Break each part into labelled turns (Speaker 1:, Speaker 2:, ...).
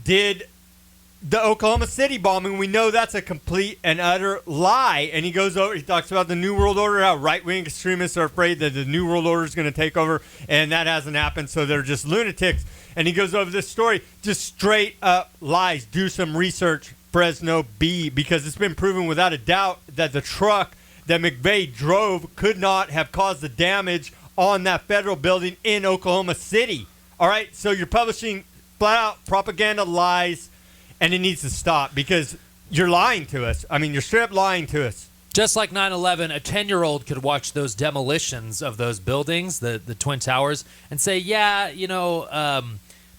Speaker 1: did the Oklahoma City bombing. We know that's a complete and utter lie. And he goes over, he talks about the New World Order, how right-wing extremists are afraid that the New World Order is going to take over, and that hasn't happened, so they're just lunatics. And he goes over this story, just straight up lies. Do some research, Fresno B, because it's been proven without a doubt that the truck that McVeigh drove could not have caused the damage on that federal building in Oklahoma City. All right, so you're publishing flat-out propaganda lies, and it needs to stop because you're lying to us. I mean, you're straight up lying to us.
Speaker 2: Just like 9/11, a 10-year-old could watch those demolitions of those buildings, the Twin Towers, and say, yeah,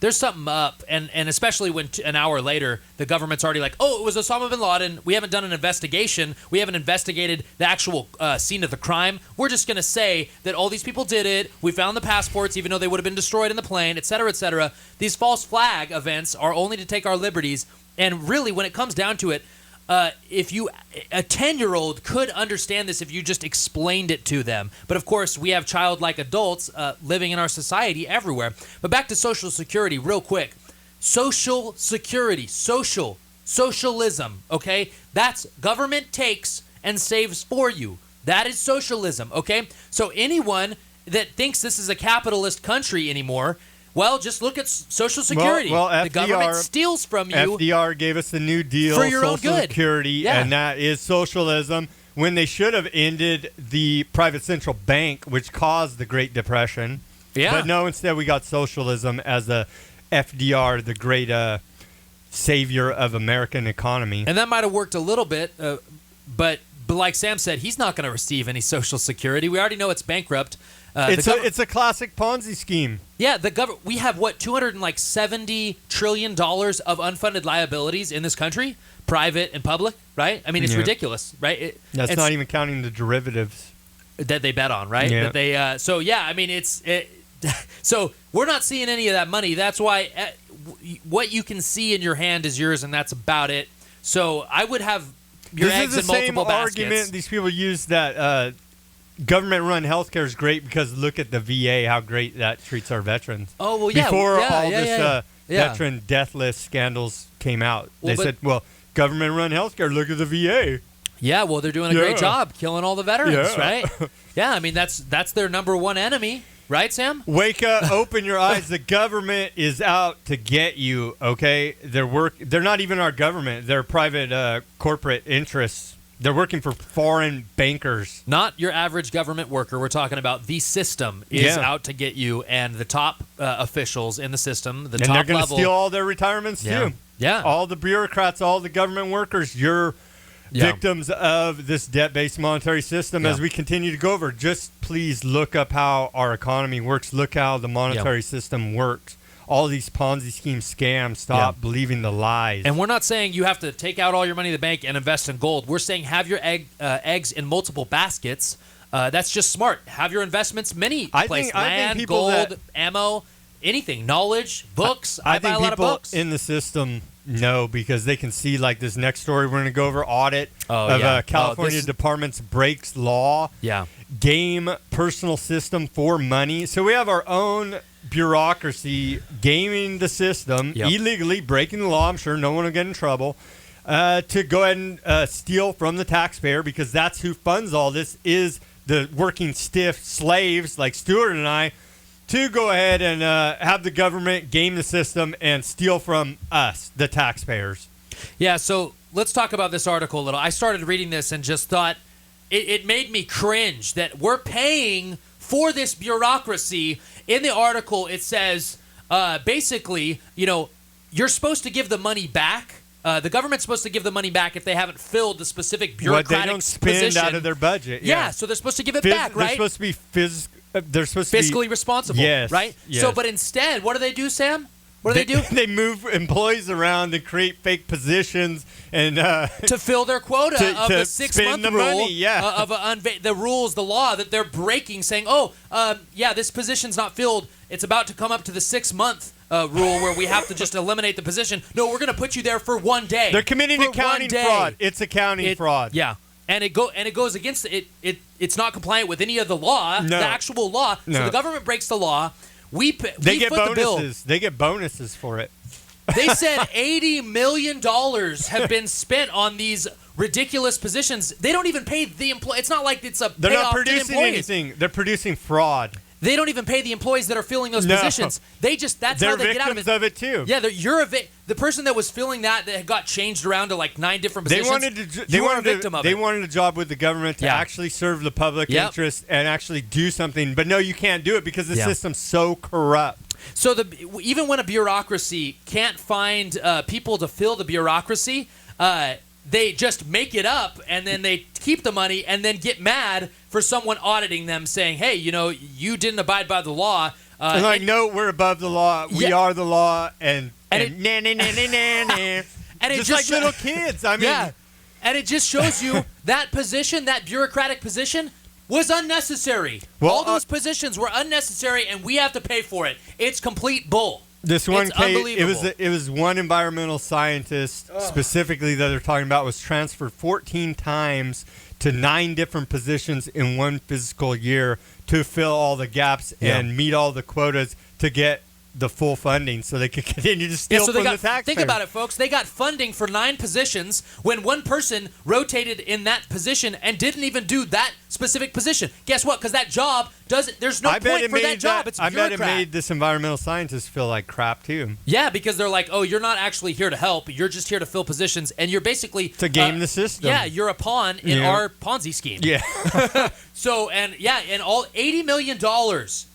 Speaker 2: there's something up. And especially when an hour later, the government's already like, oh, it was Osama bin Laden. We haven't done an investigation. We haven't investigated the actual scene of the crime. We're just going to say that all these people did it. We found the passports, even though they would have been destroyed in the plane, et cetera, et cetera. These false flag events are only to take our liberties. And really, when it comes down to it, a 10-year-old could understand this if you just explained it to them. But of course, we have childlike adults living in our society everywhere. But back to Social Security real quick. Social Security, socialism, okay? That's government takes and saves for you. That is socialism, okay? So anyone that thinks this is a capitalist country anymore, well, just look at Social Security.
Speaker 1: Well, FDR,
Speaker 2: the government steals from you.
Speaker 1: FDR gave us the New Deal,
Speaker 2: for your own
Speaker 1: Social
Speaker 2: good.
Speaker 1: Security, and that is socialism when they should have ended the private central bank, which caused the Great Depression.
Speaker 2: Yeah.
Speaker 1: But no, instead we got socialism as the FDR, the great savior of American economy.
Speaker 2: And that might have worked a little bit, but like Sam said, he's not going to receive any Social Security. We already know it's bankrupt.
Speaker 1: It's a classic Ponzi scheme.
Speaker 2: Yeah, we have $270 trillion of unfunded liabilities in this country, private and public, right? I mean, it's ridiculous, right?
Speaker 1: That's not even counting the derivatives
Speaker 2: that they bet on, right?
Speaker 1: Yeah.
Speaker 2: That so we're not seeing any of that money. That's why what you can see in your hand is yours, and that's about it. So I would have your eggs in multiple baskets.
Speaker 1: This is the same argument these people use that government-run healthcare is great because look at the VA, how great that treats our veterans.
Speaker 2: Oh, well, yeah.
Speaker 1: Before all this veteran death list scandals came out, they said, well, government-run healthcare, look at the VA.
Speaker 2: Yeah, well, they're doing a great job killing all the veterans, right? Yeah, I mean, that's their number one enemy. Right, Sam?
Speaker 1: Wake up, open your eyes. The government is out to get you, okay? They're not even our government. They're private corporate interests. They're working for foreign bankers.
Speaker 2: Not your average government worker. We're talking about the system is out to get you, and the top officials in the system, the top level.
Speaker 1: And they're going to steal all their retirements, too.
Speaker 2: Yeah.
Speaker 1: All the bureaucrats, all the government workers, you're victims of this debt-based monetary system. As we continue to go over, just please look up how our economy works. Look how the monetary system works. All these Ponzi scheme scams, stop believing the lies.
Speaker 2: And we're not saying you have to take out all your money in the bank and invest in gold. We're saying have your eggs in multiple baskets. That's just smart. Have your investments many places. Land, gold, ammo, anything. Knowledge, books. I buy a lot of books.
Speaker 1: In the system, no, because they can see like this next story we're going to go over, audit of California Department's breaks law.
Speaker 2: Yeah.
Speaker 1: Game personal system for money. So we have our own bureaucracy gaming the system, illegally breaking the law. I'm sure no one will get in trouble to go ahead and steal from the taxpayer, because that's who funds all this, is the working stiff slaves like Stuart and I, to go ahead and have the government game the system and steal from us, the taxpayers.
Speaker 2: Yeah, so let's talk about this article a little. I started reading this and just thought it made me cringe that we're paying for this bureaucracy. In the article, it says, basically, you're supposed to give the money back. The government's supposed to give the money back if they haven't filled the specific bureaucratic position.
Speaker 1: What they don't spend out of their budget.
Speaker 2: Yeah, so they're supposed to give it back, right?
Speaker 1: They're supposed to be
Speaker 2: fiscally responsible, right?
Speaker 1: Yes.
Speaker 2: So, but instead, what do, Sam? What do?
Speaker 1: They move employees around and create fake positions and
Speaker 2: to fill their quota of the 6-month rule,
Speaker 1: money,
Speaker 2: of the rules, the law that they're breaking, saying, this position's not filled. It's about to come up to the 6-month rule where we have to just eliminate the position. No, we're going to put you there for one day.
Speaker 1: They're committing accounting fraud. It's accounting fraud.
Speaker 2: Yeah. And it goes against it. It's not compliant with any of the law, the actual law.
Speaker 1: No.
Speaker 2: So the government breaks the law.
Speaker 1: They get bonuses for it.
Speaker 2: They said $80 million have been spent on these ridiculous positions. They don't even pay the employee. It's not like it's a
Speaker 1: They're not
Speaker 2: payoff to the
Speaker 1: producing
Speaker 2: employees.
Speaker 1: anything. They're producing fraud.
Speaker 2: They don't even pay the employees that are filling those
Speaker 1: No.
Speaker 2: positions. That's
Speaker 1: They're
Speaker 2: how they get out of
Speaker 1: victims
Speaker 2: it.
Speaker 1: of it too.
Speaker 2: Yeah, you're the person that was filling that got changed around to like 9 different
Speaker 1: They
Speaker 2: positions.
Speaker 1: wanted to.
Speaker 2: You are a victim of
Speaker 1: They
Speaker 2: it.
Speaker 1: wanted a job with the government to
Speaker 2: Yeah.
Speaker 1: actually serve the public
Speaker 2: Yep.
Speaker 1: interest and actually do something. But no, you can't do it because the
Speaker 2: Yeah.
Speaker 1: system's so corrupt.
Speaker 2: So even when a bureaucracy can't find people to fill the bureaucracy, they just make it up and then they keep the money and then get mad for someone auditing them saying, hey, you didn't abide by the law.
Speaker 1: And like, no, we're above the law. We
Speaker 2: Yeah.
Speaker 1: are the law. And
Speaker 2: it-
Speaker 1: nah, nah, nah, nah, nah, nah.
Speaker 2: And it
Speaker 1: just
Speaker 2: just
Speaker 1: like little kids. I mean,
Speaker 2: yeah. And it just shows you that position, that bureaucratic position, was unnecessary.
Speaker 1: Well,
Speaker 2: All those positions were unnecessary and we have to pay for it. It's complete bull.
Speaker 1: this one
Speaker 2: It's
Speaker 1: case,
Speaker 2: unbelievable.
Speaker 1: it was one environmental scientist specifically that they're talking about was transferred 14 times to 9 different positions in one fiscal year to fill all the gaps and meet all the quotas to get the full funding so they could continue to steal
Speaker 2: so
Speaker 1: from
Speaker 2: they
Speaker 1: the taxpayers.
Speaker 2: think about it, folks. They got funding for 9 positions when one person rotated in that position and didn't even do that specific position. Guess what? Because that job doesn't. There's no
Speaker 1: I bet
Speaker 2: point
Speaker 1: it
Speaker 2: for that
Speaker 1: made
Speaker 2: job. It's a
Speaker 1: I bet it
Speaker 2: bureaucrat.
Speaker 1: made this environmental scientist feel like crap too.
Speaker 2: Yeah, because they're like, oh, you're not actually here to help. You're just here to fill positions, and you're basically
Speaker 1: To game the system.
Speaker 2: Yeah, you're a pawn in
Speaker 1: Yeah.
Speaker 2: our Ponzi scheme.
Speaker 1: Yeah.
Speaker 2: So and all $80 million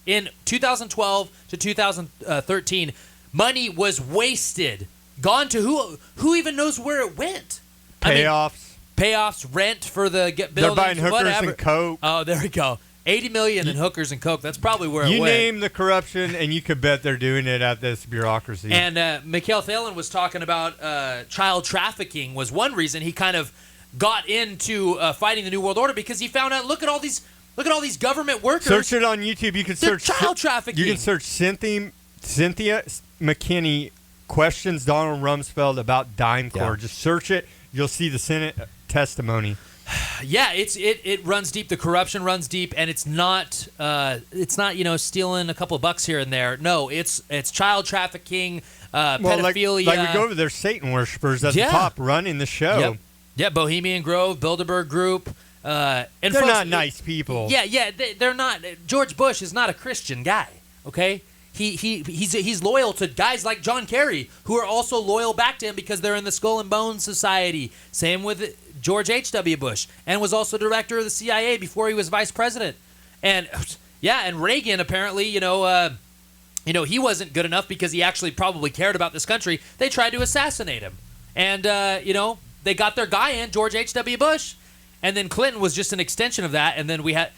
Speaker 2: in 2012 to 2013, money was wasted, gone to who even knows where it went?
Speaker 1: Payoffs.
Speaker 2: Payoffs, rent for the buildings,
Speaker 1: They're buying hookers
Speaker 2: whatever.
Speaker 1: and coke.
Speaker 2: Oh, there we go. $80 million in hookers and coke. That's probably where
Speaker 1: You
Speaker 2: it went.
Speaker 1: name the corruption, and you could bet they're doing it at this bureaucracy.
Speaker 2: And Mikhail Thalen was talking about child trafficking was one reason he kind of got into fighting the New World Order because he found out, look at all these government workers.
Speaker 1: Search it on YouTube. You can
Speaker 2: They're
Speaker 1: search
Speaker 2: child trafficking.
Speaker 1: You can search Cynthia McKinney questions Donald Rumsfeld about Dime Corps.
Speaker 2: Yeah.
Speaker 1: Just search it. You'll see the Senate testimony.
Speaker 2: Yeah, it runs deep. The corruption runs deep, and it's not stealing a couple of bucks here and there. No, it's child trafficking, pedophilia.
Speaker 1: Like we go over there, Satan worshipers at
Speaker 2: Yeah.
Speaker 1: the top running the show.
Speaker 2: Yep. Yeah, Bohemian Grove, Bilderberg Group. And
Speaker 1: They're
Speaker 2: folks,
Speaker 1: not nice people.
Speaker 2: Yeah, they're not. George Bush is not a Christian guy. Okay, he's loyal to guys like John Kerry, who are also loyal back to him because they're in the Skull and Bones Society. Same with George H.W. Bush, and was also director of the CIA before he was vice president. And and Reagan apparently, he wasn't good enough because he actually probably cared about this country. They tried to assassinate him, and they got their guy in, George H.W. Bush. And then Clinton was just an extension of that. And then we had,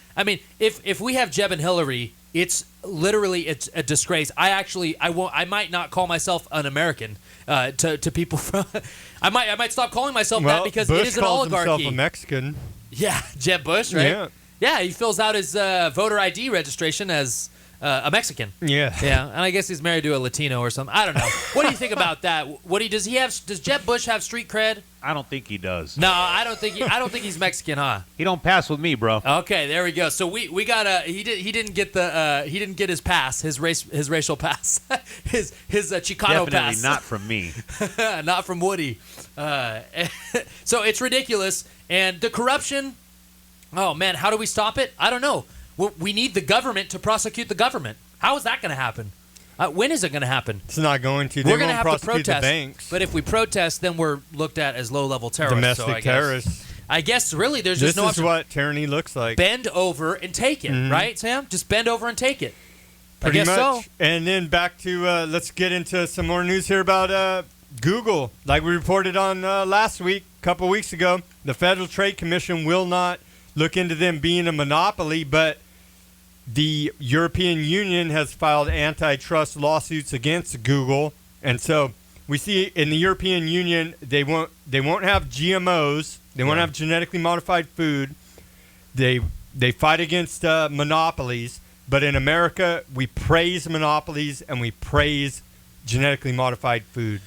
Speaker 2: if we have Jeb and Hillary, it's a disgrace. I might not call myself an American to people from. I might stop calling myself that because
Speaker 1: Bush
Speaker 2: it is an
Speaker 1: calls
Speaker 2: oligarchy.
Speaker 1: himself a Mexican.
Speaker 2: Yeah, Jeb Bush, right?
Speaker 1: Yeah.
Speaker 2: Yeah, he fills out his voter ID registration as a Mexican.
Speaker 1: Yeah.
Speaker 2: Yeah, and I guess he's married to a Latino or something. I don't know. What do you think about that? Does Jeb Bush have street cred?
Speaker 3: I don't think he does.
Speaker 2: No, I don't think he's Mexican, huh?
Speaker 3: He don't pass with me, bro.
Speaker 2: Okay, there we go. So we got he didn't get his pass, his racial pass, his Chicano
Speaker 3: Definitely
Speaker 2: pass.
Speaker 3: not from me.
Speaker 2: Not from Woody. So it's ridiculous, and the corruption. Oh man, how do we stop it? I don't know. We need the government to prosecute the government. How is that going to happen? When is it going to happen?
Speaker 1: It's not going to.
Speaker 2: We're
Speaker 1: going to
Speaker 2: have to protest.
Speaker 1: the banks.
Speaker 2: But if we protest, then we're looked at as low-level terrorists.
Speaker 1: Domestic terrorists.
Speaker 2: I guess really there's just
Speaker 1: This
Speaker 2: no
Speaker 1: is
Speaker 2: option.
Speaker 1: what tyranny looks like.
Speaker 2: Bend over and take it, right, Sam? Just bend over and take it.
Speaker 1: Pretty
Speaker 2: I guess
Speaker 1: much.
Speaker 2: so.
Speaker 1: And then back to let's get into some more news here about Google. Like we reported on last week, a couple weeks ago, the Federal Trade Commission will not look into them being a monopoly, but the European Union has filed antitrust lawsuits against Google, and so we see in the European Union they won't have GMOs, they won't have genetically modified food. They fight against monopolies, but in America we praise monopolies and we praise genetically modified food.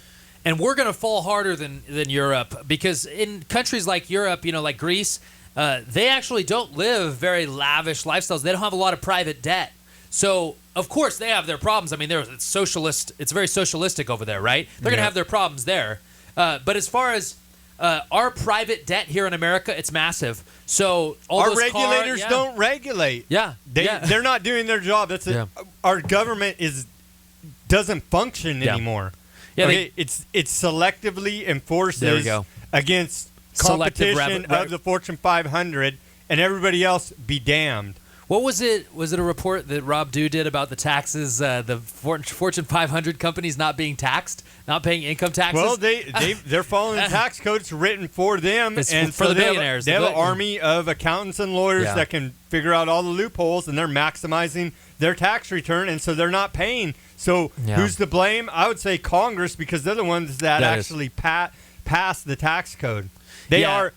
Speaker 2: And we're going to fall harder than Europe because in countries like Europe, like Greece, they actually don't live very lavish lifestyles. They don't have a lot of private debt. So, of course, they have their problems. I mean, it's socialist. It's very socialistic over there, right? They're going to have their problems there. But as far as our private debt here in America, it's massive. So
Speaker 1: our regulators don't regulate.
Speaker 2: Yeah,
Speaker 1: they're not doing their job. Our government doesn't function anymore.
Speaker 2: Yeah,
Speaker 1: okay? It's selectively enforces against competition of the Fortune 500, and everybody else be damned.
Speaker 2: What was it? Was it a report that Rob Dew did about the taxes, the Fortune 500 companies not being taxed, not paying income taxes?
Speaker 1: Well, they're following the tax codes written for them,
Speaker 2: it's
Speaker 1: and
Speaker 2: for the billionaires.
Speaker 1: They have an army of accountants and lawyers that can figure out all the loopholes, and they're maximizing their tax return, and so they're not paying. So who's to blame? I would say Congress, because they're the ones that actually pass the tax code. They are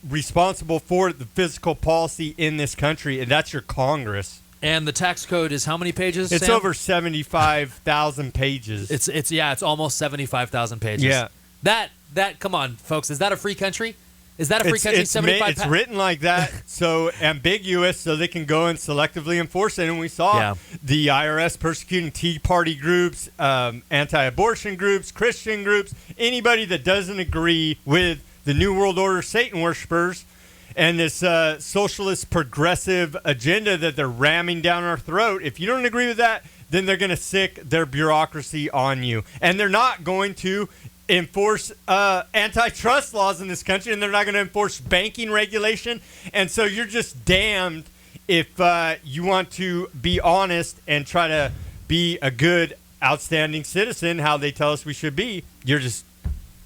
Speaker 1: responsible for the fiscal policy in this country, and that's your Congress.
Speaker 2: And the tax code is how many pages?
Speaker 1: It's
Speaker 2: Sam?
Speaker 1: over 75,000 pages.
Speaker 2: It's almost 75,000 pages.
Speaker 1: Yeah.
Speaker 2: That come on, folks. Is that a free country? Is that a free country?
Speaker 1: It's written like that, so ambiguous, so they can go and selectively enforce it. And we saw the IRS persecuting Tea Party groups, anti-abortion groups, Christian groups, anybody that doesn't agree with the New World Order Satan worshipers and this socialist progressive agenda that they're ramming down our throat. If you don't agree with that, then they're going to sick their bureaucracy on you. And they're not going to enforce antitrust laws in this country, and they're not going to enforce banking regulation. And so you're just damned if you want to be honest and try to be a good, outstanding citizen, how they tell us we should be. You're just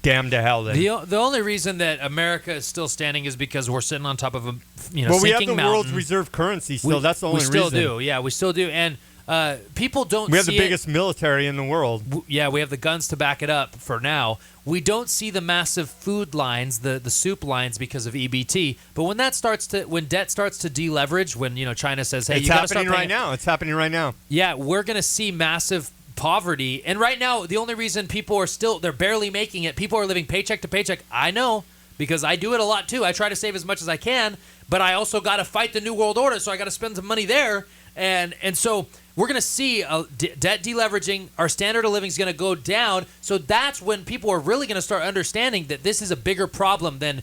Speaker 1: damned to hell then.
Speaker 2: The only reason that America is still standing is because we're sitting on top of a sinking
Speaker 1: mountain. Well, we have the
Speaker 2: mountain.
Speaker 1: world's reserve currency still. That's the only reason.
Speaker 2: We still do. Yeah, we still do. And people don't
Speaker 1: We have
Speaker 2: see
Speaker 1: the biggest military in the world.
Speaker 2: we have the guns to back it up for now. We don't see the massive food lines, the soup lines because of EBT. But when debt starts to deleverage, when China says, "Hey,
Speaker 1: it's
Speaker 2: you got to start
Speaker 1: happening right now." It's happening right now.
Speaker 2: Yeah, we're going to see massive poverty. And right now, the only reason people are they're barely making it. People are living paycheck to paycheck. I know, because I do it a lot too. I try to save as much as I can, but I also got to fight the New World Order, so I got to spend some money there. And so we're going to see debt deleveraging. Our standard of living is going to go down. So that's when people are really going to start understanding that this is a bigger problem than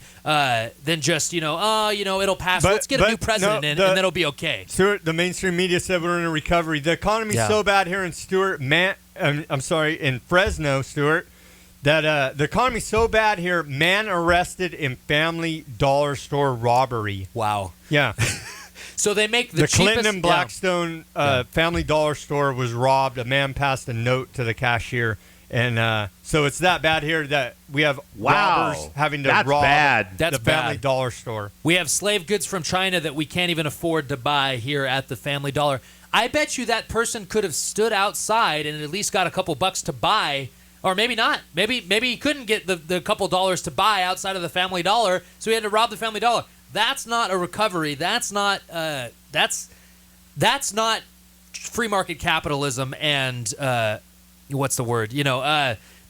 Speaker 2: just it'll pass. Let's get a new president and then it'll be okay.
Speaker 1: Stuart, the mainstream media said we're in a recovery. The economy's so bad here in in Fresno, Stuart, that the economy's so bad here. Man arrested in Family Dollar store robbery.
Speaker 2: Wow.
Speaker 1: Yeah.
Speaker 2: So they make the cheapest.
Speaker 1: Clinton and Blackstone Family Dollar store was robbed. A man passed a note to the cashier, and so it's that bad here that we have robbers having to rob the Family Dollar store.
Speaker 2: We have slave goods from China that we can't even afford to buy here at the Family Dollar. I bet you that person could have stood outside and at least got a couple bucks to buy. Or maybe not. Maybe he couldn't get the couple dollars to buy outside of the Family Dollar, so he had to rob the Family Dollar. That's not a recovery. That's not free market capitalism. And what's the word?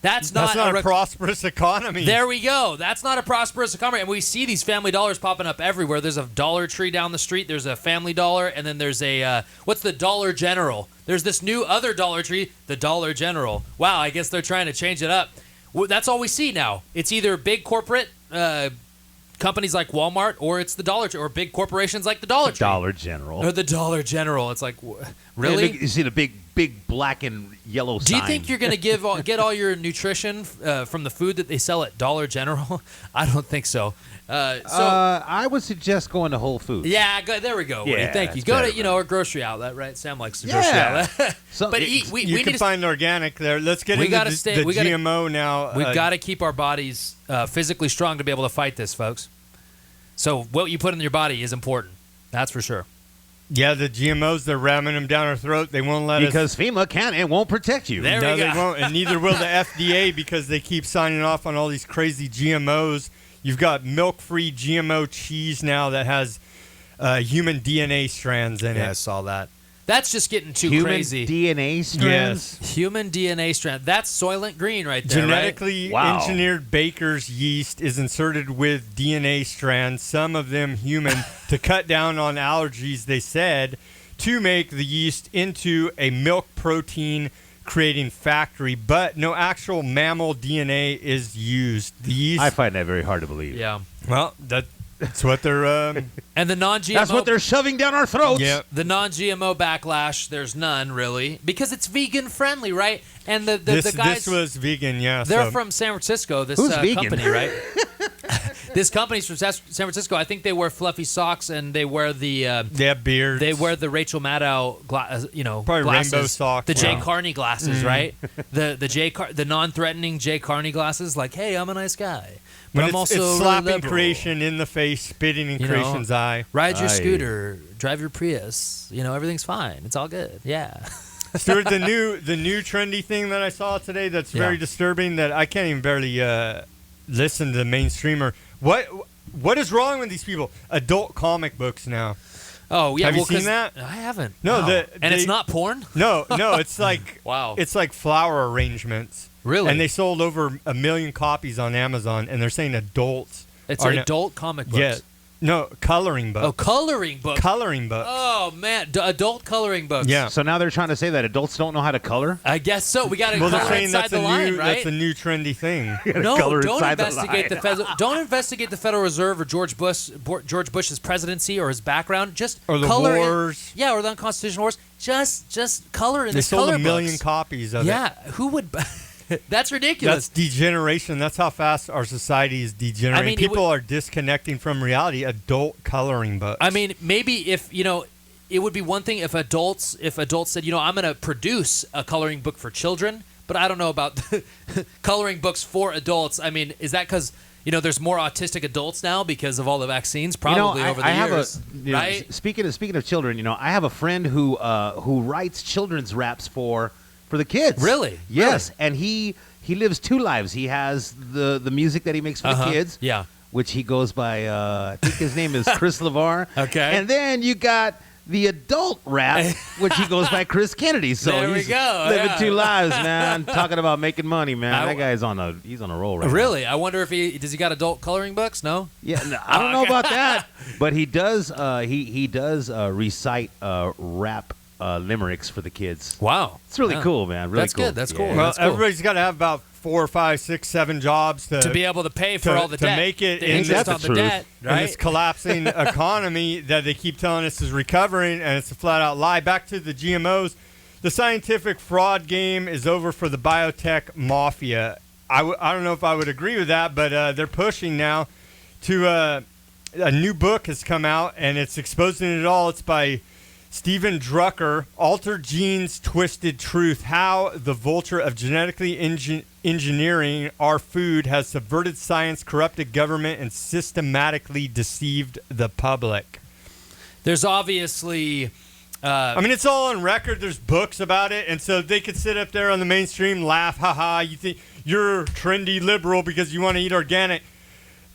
Speaker 2: That's not
Speaker 1: a prosperous economy.
Speaker 2: There we go. That's not a prosperous economy. And we see these Family Dollars popping up everywhere. There's a Dollar Tree down the street. There's a Family Dollar, and then there's a what's the Dollar General? There's this new other Dollar Tree, the Dollar General. Wow, I guess they're trying to change it up. Well, that's all we see now. It's either big corporate companies like Walmart, or it's the Dollar Tree, or big corporations like the Dollar Tree.
Speaker 3: Dollar General.
Speaker 2: Or the Dollar General. It's like, really?
Speaker 3: You see the big black and yellow sign.
Speaker 2: Do you think you're going to get all your nutrition from the food that they sell at Dollar General? I don't think so.
Speaker 3: I would suggest going to Whole Foods.
Speaker 2: Yeah, there we go.
Speaker 3: Yeah,
Speaker 2: thank you. Go to a grocery outlet, right? Sam likes the grocery outlet. But
Speaker 1: we can find organic there. Let's get into the GMO now.
Speaker 2: We've got to keep our bodies physically strong to be able to fight this, folks. So what you put in your body is important. That's for sure.
Speaker 1: Yeah, the GMOs, they're ramming them down our throat. They won't let us.
Speaker 3: Because FEMA can't and won't protect you.
Speaker 2: There we go.
Speaker 1: They won't, and neither will the FDA, because they keep signing off on all these crazy GMOs. You've got milk-free GMO cheese now that has human DNA strands in it.
Speaker 2: Yeah, I saw that. That's just getting too crazy.
Speaker 3: Human DNA strands?
Speaker 1: Yes.
Speaker 2: Human DNA strand. That's Soylent Green right there,
Speaker 1: Genetically
Speaker 2: right?
Speaker 1: engineered baker's yeast is inserted with DNA strands, some of them human, to cut down on allergies, they said, to make the yeast into a milk protein creating factory, but no actual mammal DNA is used. The yeast.
Speaker 3: I find that very hard to believe.
Speaker 2: Yeah.
Speaker 1: Well, that's what they're.
Speaker 2: And the non-GMO.
Speaker 3: That's what they're shoving down our throats.
Speaker 1: Yeah.
Speaker 2: The non-GMO backlash, there's none really, because it's vegan friendly, right? And the guys.
Speaker 1: This was vegan, yeah.
Speaker 2: They're from San Francisco. This
Speaker 3: Who's vegan?
Speaker 2: company, right? This company's from San Francisco. I think they wear fluffy socks and they wear the.
Speaker 1: They have beards.
Speaker 2: They wear the Rachel Maddow,
Speaker 1: Probably
Speaker 2: glasses,
Speaker 1: rainbow socks.
Speaker 2: the Jay
Speaker 1: Wow.
Speaker 2: Carney glasses, right? The non-threatening Jay Carney glasses. Like, hey, I'm a nice guy, but I'm also
Speaker 1: it's
Speaker 2: really
Speaker 1: slapping
Speaker 2: liberal.
Speaker 1: creation in the face, spitting in
Speaker 2: You know,
Speaker 1: creation's eye.
Speaker 2: Ride your
Speaker 3: Aye.
Speaker 2: scooter, drive your Prius. Everything's fine. It's all good. Yeah.
Speaker 1: Stuart, the new trendy thing that I saw today that's very
Speaker 2: Yeah.
Speaker 1: disturbing that I can't even barely listen to the mainstreamer. What is wrong with these people? Adult comic books now.
Speaker 2: Oh yeah.
Speaker 1: Have you
Speaker 2: well, 'cause
Speaker 1: seen that?
Speaker 2: I haven't.
Speaker 1: No,
Speaker 2: Wow. And it's
Speaker 1: they-
Speaker 2: not porn.
Speaker 1: No, it's like
Speaker 2: Wow.
Speaker 1: it's like flower arrangements.
Speaker 2: Really?
Speaker 1: And they sold over 1 million copies on Amazon, and they're saying adults.
Speaker 2: It's
Speaker 1: are
Speaker 2: adult comic books.
Speaker 1: Yeah, no coloring books.
Speaker 2: Oh, coloring books.
Speaker 1: Coloring books.
Speaker 2: Oh man, adult coloring books.
Speaker 1: Yeah.
Speaker 3: So now they're trying to say that adults don't know how to color?
Speaker 2: I guess so. We got to
Speaker 1: Well, they're
Speaker 2: color
Speaker 1: saying
Speaker 2: inside
Speaker 1: that's
Speaker 2: the
Speaker 1: a
Speaker 2: line,
Speaker 1: new
Speaker 2: right?
Speaker 1: that's a new trendy thing.
Speaker 2: No,
Speaker 3: color
Speaker 2: don't
Speaker 3: inside the
Speaker 2: investigate
Speaker 3: line.
Speaker 2: don't investigate the Federal Reserve or George Bush's presidency or his background. Just
Speaker 1: Or the
Speaker 2: color in-
Speaker 1: wars.
Speaker 2: yeah, or the unconstitutional wars. Just color in
Speaker 1: They
Speaker 2: the
Speaker 1: sold
Speaker 2: color
Speaker 1: 1 million
Speaker 2: books.
Speaker 1: copies of it.
Speaker 2: Yeah, who would? That's ridiculous.
Speaker 1: That's degeneration. That's how fast our society is degenerating.
Speaker 2: I mean, it
Speaker 1: People
Speaker 2: would-
Speaker 1: are disconnecting from reality. Adult coloring books.
Speaker 2: I mean, maybe if it would be one thing if adults said, I'm going to produce a coloring book for children, but I don't know about coloring books for adults. I mean, is that because there's more autistic adults now because of all the vaccines? Probably over the years, right?
Speaker 3: Speaking of children, I have a friend who writes children's raps for the kids.
Speaker 2: Really?
Speaker 3: Yes, and he lives two lives. He has the music that he makes for the kids.
Speaker 2: Yeah.
Speaker 3: Which he goes by, I think his name is Chris LeVar.
Speaker 2: Okay.
Speaker 3: And then you got the adult rap, which he goes by Chris Kennedy. So
Speaker 2: There we
Speaker 3: he's
Speaker 2: go,
Speaker 3: living
Speaker 2: yeah.
Speaker 3: two lives, man. Talking about making money, man.
Speaker 2: I-
Speaker 3: That guy's on a roll right now.
Speaker 2: Really? I wonder if does he got adult coloring books? No.
Speaker 3: Yeah, no, I don't know about that, but he does. He does recite rap limericks for the kids.
Speaker 2: Wow.
Speaker 3: It's really
Speaker 2: Yeah.
Speaker 3: cool, man. Really
Speaker 2: That's
Speaker 3: cool.
Speaker 2: good. That's cool.
Speaker 3: Yeah.
Speaker 1: well,
Speaker 2: that's cool.
Speaker 1: everybody's got to have about 4 or 5, 6, 7 jobs
Speaker 2: To be able to pay for
Speaker 1: to-
Speaker 2: all the
Speaker 1: to
Speaker 2: debt,
Speaker 1: make it
Speaker 2: the
Speaker 1: in
Speaker 2: interest
Speaker 3: this-
Speaker 2: on the
Speaker 3: That's the
Speaker 2: debt,
Speaker 1: in
Speaker 2: right?
Speaker 1: this collapsing economy that they keep telling us is recovering, and it's a flat-out lie. Back to the GMOs. The scientific fraud game is over for the biotech mafia. I don't know if I would agree with that, but they're pushing now to a new book has come out, and it's exposing it all. It's by Stephen Drucker, Altered Genes, Twisted Truth, How the Vulture of Genetically Engineering Our Food Has Subverted Science, Corrupted Government, and Systematically Deceived the Public.
Speaker 2: There's obviously
Speaker 1: I mean, it's all on record. There's books about it, and so they could sit up there on the mainstream, laugh, haha, you think you're trendy liberal because you want to eat organic.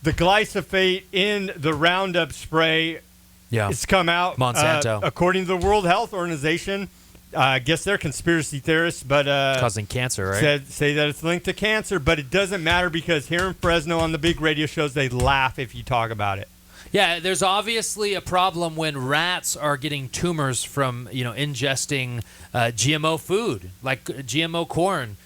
Speaker 1: The glyphosate in the Roundup spray it's come out.
Speaker 2: Monsanto.
Speaker 1: According to the World Health Organization, I guess they're conspiracy theorists, but
Speaker 2: causing cancer, right?
Speaker 1: say that it's linked to cancer, but it doesn't matter because here in Fresno on the big radio shows, they laugh if you talk about it.
Speaker 2: Yeah, there's obviously a problem when rats are getting tumors from ingesting GMO food, like GMO corn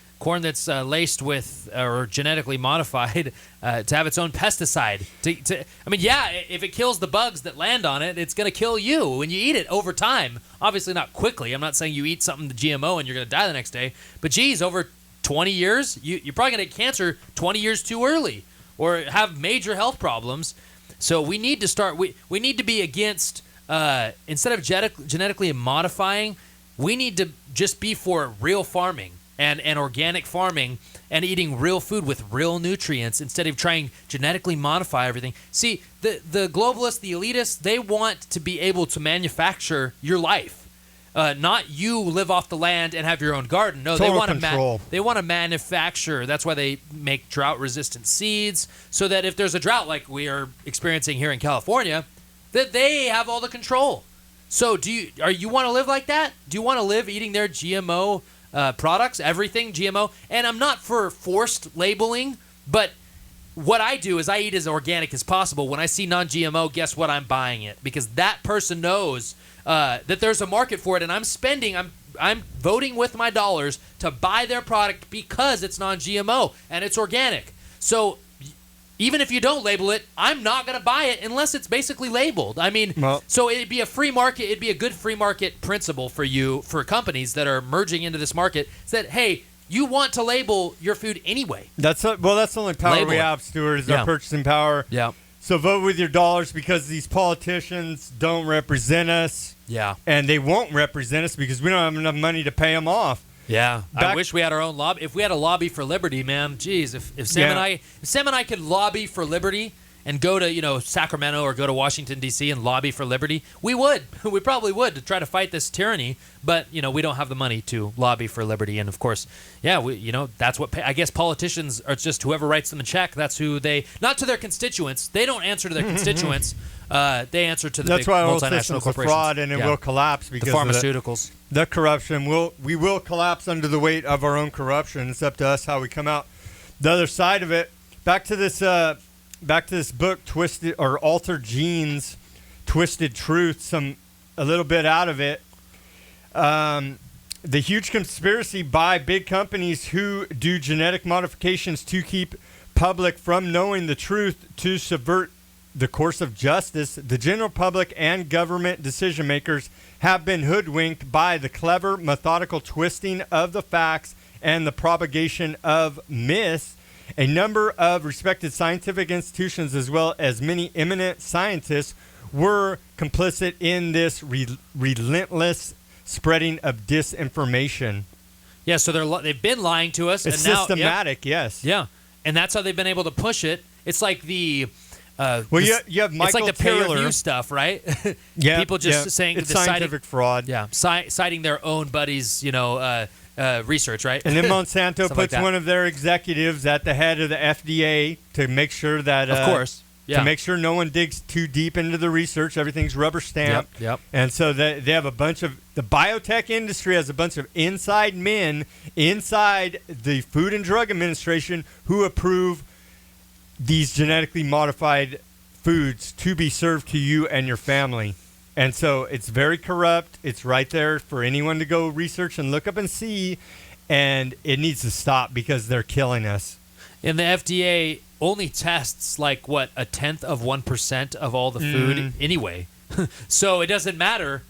Speaker 2: that's laced with or genetically modified to have its own pesticide. If it kills the bugs that land on it, it's going to kill you when you eat it over time. Obviously not quickly. I'm not saying you eat something GMO and you're going to die the next day. But geez, over 20 years, you're probably going to get cancer 20 years too early or have major health problems. So we need to start. We need to be against instead of genetically modifying. We need to just be for real farming and organic farming and eating real food with real nutrients instead of trying genetically modify everything. See, the globalists, the elitists, they want to be able to manufacture your life. Not you live off the land and have your own garden. No,
Speaker 1: Total
Speaker 2: they want
Speaker 1: control.
Speaker 2: they want to manufacture. That's why they make drought-resistant seeds, so that if there's a drought like we are experiencing here in California, that they have all the control. So, do you want to live like that? Do you want to live eating their GMO products, everything GMO? And I'm not for forced labeling, but what I do is I eat as organic as possible. When I see non-GMO, guess what? I'm buying it because that person knows that there's a market for it, and I'm voting with my dollars to buy their product because it's non-GMO and it's organic. So even if you don't label it, I'm not going to buy it unless it's basically labeled. I mean, so it'd be a free market. It'd be a good free market principle for companies that are merging into this market. That, hey, you want to label your food anyway.
Speaker 1: That's the only power
Speaker 2: Label
Speaker 1: we
Speaker 2: it.
Speaker 1: have, Stuart, is our purchasing power.
Speaker 2: Yeah.
Speaker 1: So vote with your dollars because these politicians don't represent us.
Speaker 2: Yeah.
Speaker 1: And they won't represent us because we don't have enough money to pay them off.
Speaker 2: Yeah, I wish we had our own lobby. If we had a lobby for liberty, man, geez, if Sam and I could lobby for liberty and go to Sacramento or go to Washington D.C. and lobby for liberty, we would. We probably would to try to fight this tyranny. But we don't have the money to lobby for liberty, and of course, that's what I guess politicians are just whoever writes them a check. That's who they not to their constituents. They don't answer to their constituents. They answer to the big multinational corporations.
Speaker 1: Fraud, and it will collapse because
Speaker 2: the pharmaceuticals.
Speaker 1: The corruption we will collapse under the weight of our own corruption. It's up to us how we come out. The other side of it. Back to this book, Twisted or Altered Genes, Twisted Truth. A little bit out of it. The huge conspiracy by big companies who do genetic modifications to keep public from knowing the truth to subvert the course of justice. The general public and government decision makers have been hoodwinked by the clever, methodical twisting of the facts and the propagation of myths. A number of respected scientific institutions, as well as many eminent scientists, were complicit in this relentless spreading of disinformation.
Speaker 2: Yeah, so they've been lying to us.
Speaker 1: It's
Speaker 2: and now,
Speaker 1: systematic, yes.
Speaker 2: Yeah, and that's how they've been able to push it. It's like the...
Speaker 1: you have Michael
Speaker 2: It's like the peer
Speaker 1: Taylor.
Speaker 2: Review stuff, right?
Speaker 1: Yeah,
Speaker 2: people just saying
Speaker 1: it's
Speaker 2: the
Speaker 1: scientific fraud.
Speaker 2: Yeah, citing their own buddies, research, right?
Speaker 1: And then Monsanto
Speaker 2: Stuff
Speaker 1: puts
Speaker 2: like
Speaker 1: one of their executives at the head of the FDA to make sure that,
Speaker 2: of course,
Speaker 1: to make sure no one digs too deep into the research. Everything's rubber stamped.
Speaker 2: Yep.
Speaker 1: And so they have a bunch of the biotech industry has a bunch of inside men inside the Food and Drug Administration who approve these genetically modified foods to be served to you and your family. And so it's very corrupt. It's right there for anyone to go research and look up and see. And it needs to stop because they're killing us.
Speaker 2: And the FDA only tests like, what, 0.1% of all the food anyway. So it doesn't matter.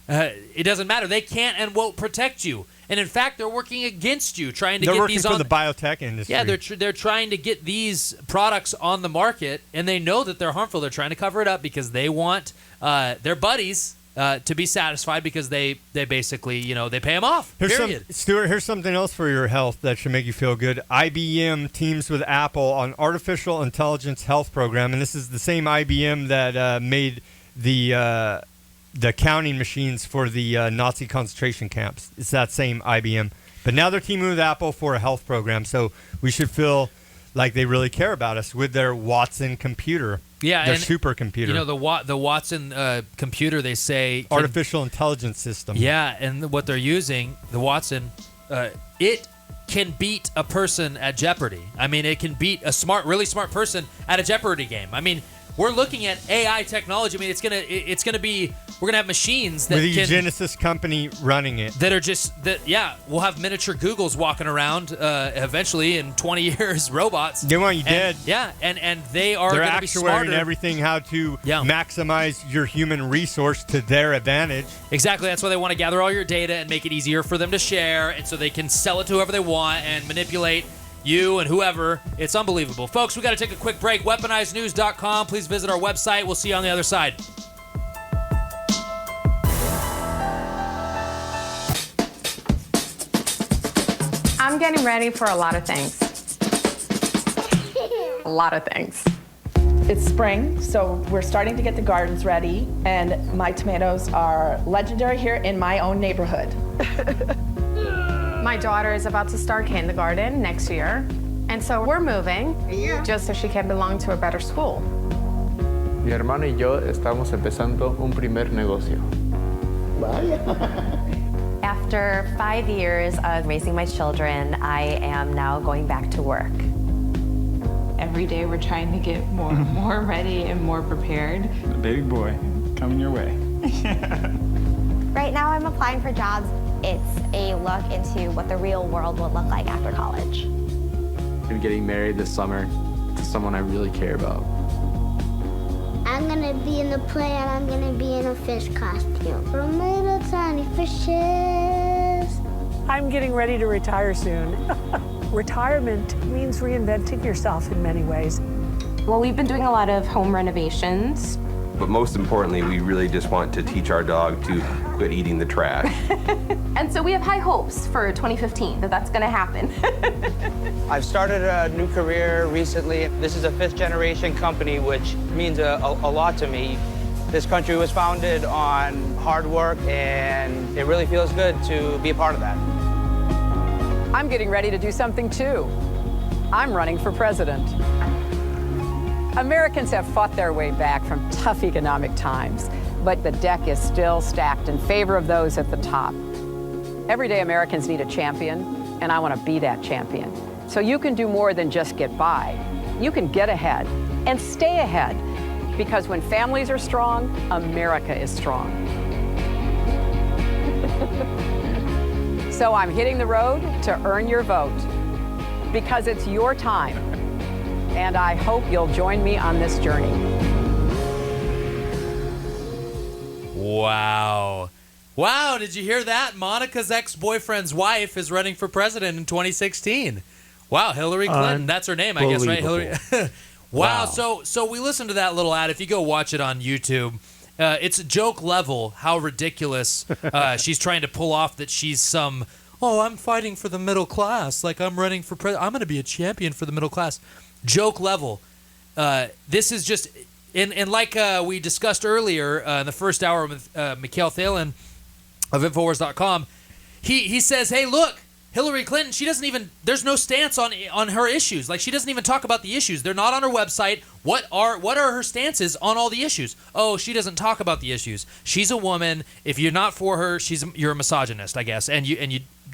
Speaker 2: It doesn't matter. They can't and won't protect you. And in fact, they're working against you, trying to get these on
Speaker 1: the biotech industry.
Speaker 2: Yeah, they're trying to get these products on the market, and they know that they're harmful. They're trying to cover it up because they want their buddies to be satisfied because they basically they pay them off.
Speaker 1: Stuart, here's something else for your health that should make you feel good. IBM teams with Apple on artificial intelligence health program, and this is the same IBM that made the counting machines for the Nazi concentration camps. It's that same IBM. But now they're teaming with Apple for a health program, so we should feel like they really care about us with their Watson computer.
Speaker 2: Yeah,
Speaker 1: their supercomputer.
Speaker 2: The Watson computer, they say...
Speaker 1: Artificial intelligence system.
Speaker 2: Yeah, and what they're using, the Watson, it can beat a person at Jeopardy. I mean, it can beat a really smart person at a Jeopardy game. I mean... We're looking at AI technology. I mean, it's gonna be. We're gonna have machines that
Speaker 1: with a eugenicist company running it.
Speaker 2: That are we'll have miniature Googles walking around eventually in 20 years. Robots.
Speaker 1: They want you dead.
Speaker 2: Yeah, and they are.
Speaker 1: They're
Speaker 2: gonna be smarter.
Speaker 1: actuating everything how to maximize your human resource to their advantage.
Speaker 2: Exactly. That's why they want to gather all your data and make it easier for them to share, and so they can sell it to whoever they want and manipulate you and whoever. It's unbelievable. Folks, we got to take a quick break. WeaponizedNews.com. Please visit our website. We'll see you on the other side.
Speaker 4: I'm getting ready for a lot of things. A lot of things.
Speaker 5: It's spring, so we're starting to get the gardens ready, and my tomatoes are legendary here in my own neighborhood.
Speaker 4: My daughter is about to start kindergarten next year, and so we're moving just so she can belong to a better school.
Speaker 6: Mi hermano y yo estamos empezando un primer negocio.
Speaker 7: After 5 years of raising my children, I am now going back to work.
Speaker 8: Every day we're trying to get more ready and more prepared.
Speaker 9: The baby boy coming your way.
Speaker 10: Right now I'm applying for jobs. It's a look into what the real world will look like after college.
Speaker 6: I'm getting married this summer to someone I really care about.
Speaker 11: I'm gonna be in the play and I'm gonna be in a fish costume. From little tiny fishes.
Speaker 12: I'm getting ready to retire soon. Retirement means reinventing yourself in many ways.
Speaker 8: Well, we've been doing a lot of home renovations.
Speaker 13: But most importantly, we really just want to teach our dog to quit eating the trash.
Speaker 8: And so we have high hopes for 2015 that that's going to happen.
Speaker 14: I've started a new career recently. This is a fifth-generation company, which means a lot to me. This country was founded on hard work, and it really feels good to be a part of that.
Speaker 12: I'm getting ready to do something too. I'm running for president. Americans have fought their way back from tough economic times, but the deck is still stacked in favor of those at the top. Everyday Americans need a champion, and I want to be that champion. So you can do more than just get by. You can get ahead and stay ahead, because when families are strong, America is strong. So I'm hitting the road to earn your vote, because it's your time. And I hope you'll join me on this journey.
Speaker 2: Wow. Wow, did you hear that? Monica's ex-boyfriend's wife is running for president in 2016. Wow, Hillary Clinton. That's her name, I guess, right? Hillary. Wow. So we listened to that little ad. If you go watch it on YouTube, it's a joke level how ridiculous she's trying to pull off that she's some, I'm fighting for the middle class. Like I'm running for president. I'm going to be a champion for the middle class. Joke level. This is just, and like we discussed earlier in the first hour with Mikhail Thalen of Infowars.com, he says, hey, look, Hillary Clinton, she doesn't even, there's no stance on her issues. Like she doesn't even talk about the issues. They're not on her website. What are her stances on all the issues? Oh, she doesn't talk about the issues. She's a woman. If you're not for her, you're a misogynist, I guess, and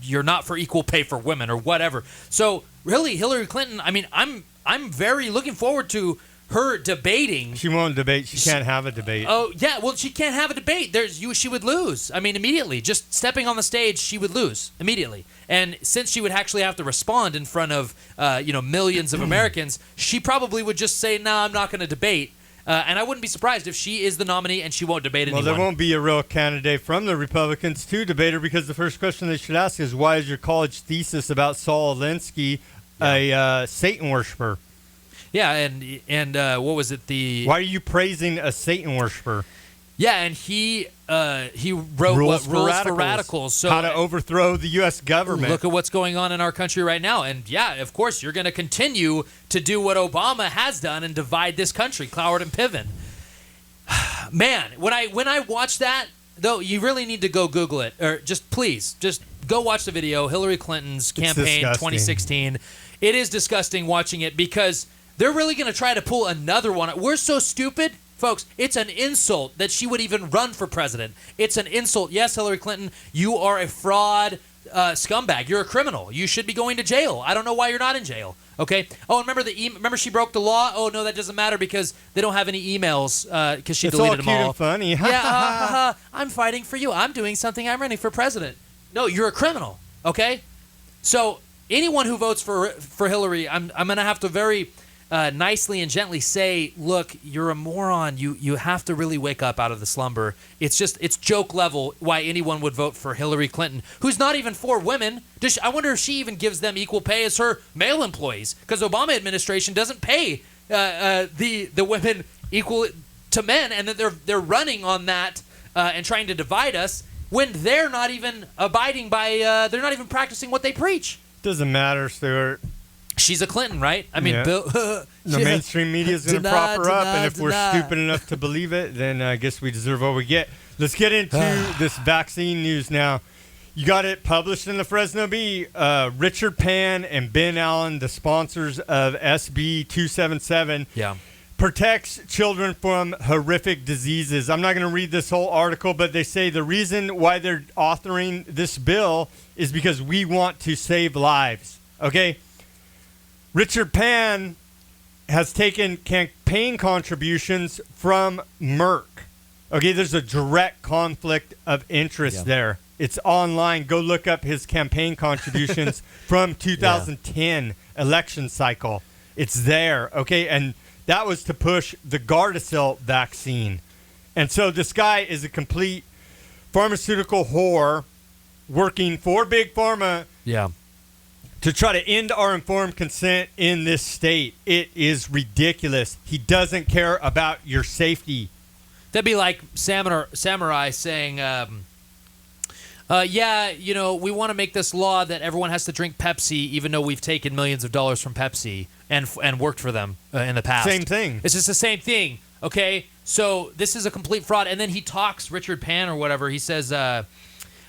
Speaker 2: you're not for equal pay for women or whatever. So really, Hillary Clinton, I mean, I'm very looking forward to her debating.
Speaker 1: She won't debate. She can't have a debate.
Speaker 2: Oh, yeah. Well, she can't have a debate. She would lose. I mean, immediately. Just stepping on the stage, she would lose immediately. And since she would actually have to respond in front of, millions of Americans, she probably would just say, no, I'm not going to debate. And I wouldn't be surprised if she is the nominee and she won't debate anyone.
Speaker 1: Well, there won't be a real candidate from the Republicans to debate her, because the first question they should ask is, why is your college thesis about Saul Alinsky a Satan worshiper?
Speaker 2: Yeah, and what was it?
Speaker 1: Why are you praising a Satan worshiper?
Speaker 2: Yeah, and he wrote Rules for Radicals. So
Speaker 1: how to overthrow the U.S. government.
Speaker 2: Look at what's going on in our country right now. And yeah, of course, you're going to continue to do what Obama has done and divide this country, Cloward and Piven. Man, when I watch that, though, you really need to go Google it, or just go watch the video, Hillary Clinton's campaign 2016. It is disgusting watching it, because they're really going to try to pull another one. We're so stupid. Folks, it's an insult that she would even run for president. It's an insult. Yes, Hillary Clinton, you are a fraud scumbag. You're a criminal. You should be going to jail. I don't know why you're not in jail. Okay? Oh, remember she broke the law? Oh, no, that doesn't matter because they don't have any emails because she deleted them all.
Speaker 1: It's all cute and funny.
Speaker 2: Yeah, I'm fighting for you. I'm doing something. I'm running for president. No, you're a criminal. Okay? So anyone who votes for Hillary, I'm going to have to very nicely and gently say, look, you're a moron. You have to really wake up out of the slumber. It's joke level why anyone would vote for Hillary Clinton, who's not even for women. I wonder if she even gives them equal pay as her male employees, because Obama administration doesn't pay the women equal to men, and that they're running on that and trying to divide us when they're not even abiding by, they're not even practicing what they preach.
Speaker 1: Doesn't matter, Stuart.
Speaker 2: She's a Clinton, right? I mean,
Speaker 1: yeah.
Speaker 2: The
Speaker 1: mainstream media is going to prop her up, and if we're stupid enough to believe it, then I guess we deserve what we get. Let's get into this vaccine news now. You got it published in the Fresno Bee. Richard Pan and Ben Allen, the sponsors of SB 277, protects children from horrific diseases. I'm not going to read this whole article, but they say the reason why they're authoring this bill is because we want to save lives. Okay? Richard Pan has taken campaign contributions from Merck. Okay, there's a direct conflict of interest there. It's online. Go look up his campaign contributions from 2010 election cycle. It's there, okay? And that was to push the Gardasil vaccine. And so this guy is a complete pharmaceutical whore working for Big Pharma to try to end our informed consent in this state. It is ridiculous. He doesn't care about your safety.
Speaker 2: That'd be like Samurai saying, we want to make this law that everyone has to drink Pepsi, even though we've taken millions of dollars from Pepsi and worked for them in the past.
Speaker 1: Same thing.
Speaker 2: It's just the same thing, okay? So this is a complete fraud. And then he talks, Richard Pan or whatever, he says, I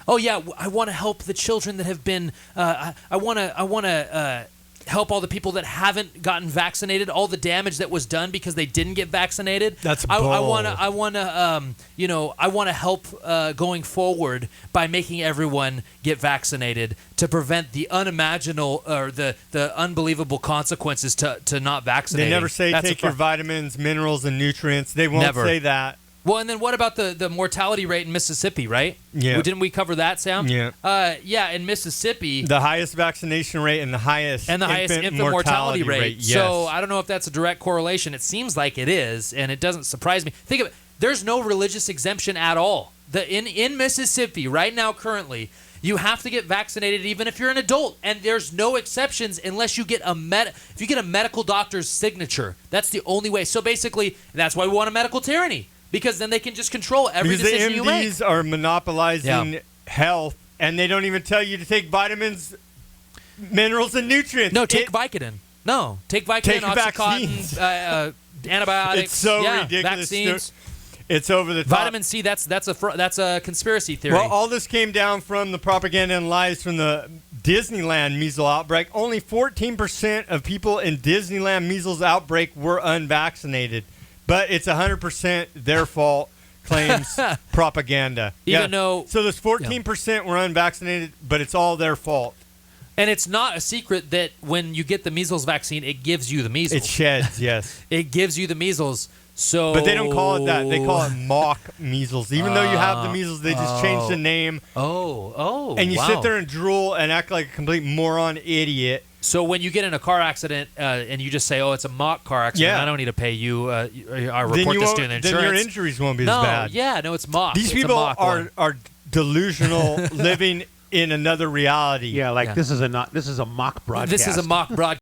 Speaker 2: want to help the children that have been, I want to help all the people that haven't gotten vaccinated, all the damage that was done because they didn't get vaccinated.
Speaker 1: That's
Speaker 2: I
Speaker 1: bold.
Speaker 2: I want to help going forward by making everyone get vaccinated to prevent the unimaginable or the unbelievable consequences to not vaccinating.
Speaker 1: They never say take your vitamins, minerals, and nutrients. They won't say that.
Speaker 2: Well, and then what about the mortality rate in Mississippi, right?
Speaker 1: Yeah.
Speaker 2: Well, didn't we cover that, Sam?
Speaker 1: Yeah.
Speaker 2: In Mississippi.
Speaker 1: The highest vaccination rate and the highest
Speaker 2: infant mortality rate.
Speaker 1: Yes.
Speaker 2: So I don't know if that's a direct correlation. It seems like it is, and it doesn't surprise me. Think of it. There's no religious exemption at all. In Mississippi right now currently, you have to get vaccinated even if you're an adult, and there's no exceptions unless you get if you get a medical doctor's signature. That's the only way. So basically, that's why we want a medical tyranny. Because then they can just control every decision you make.
Speaker 1: Because the MDs are monopolizing health, and they don't even tell you to take vitamins, minerals, and nutrients.
Speaker 2: No, take Vicodin. No, take Vicodin, Oxycontin, antibiotics.
Speaker 1: It's so ridiculous.
Speaker 2: Vaccines.
Speaker 1: It's over the top.
Speaker 2: Vitamin C. That's a conspiracy theory.
Speaker 1: Well, all this came down from the propaganda and lies from the Disneyland measles outbreak. Only 14% of people in Disneyland measles outbreak were unvaccinated. But it's 100% their fault, claims propaganda.
Speaker 2: Even though...
Speaker 1: So there's 14% were unvaccinated, but it's all their fault.
Speaker 2: And it's not a secret that when you get the measles vaccine, it gives you the measles.
Speaker 1: It sheds, yes.
Speaker 2: It gives you the measles. So,
Speaker 1: but they don't call it that. They call it mock measles. Even though you have the measles, they just change the name. And you sit there and drool and act like a complete moron idiot.
Speaker 2: So when you get in a car accident and you just say, it's a mock car accident, I don't need to pay you. I report this to the insurance.
Speaker 1: Then your injuries won't be as bad.
Speaker 2: It's mock.
Speaker 1: These people are delusional, living in another reality.
Speaker 3: Yeah, this is a mock broadcast.
Speaker 2: This is a mock broadcast.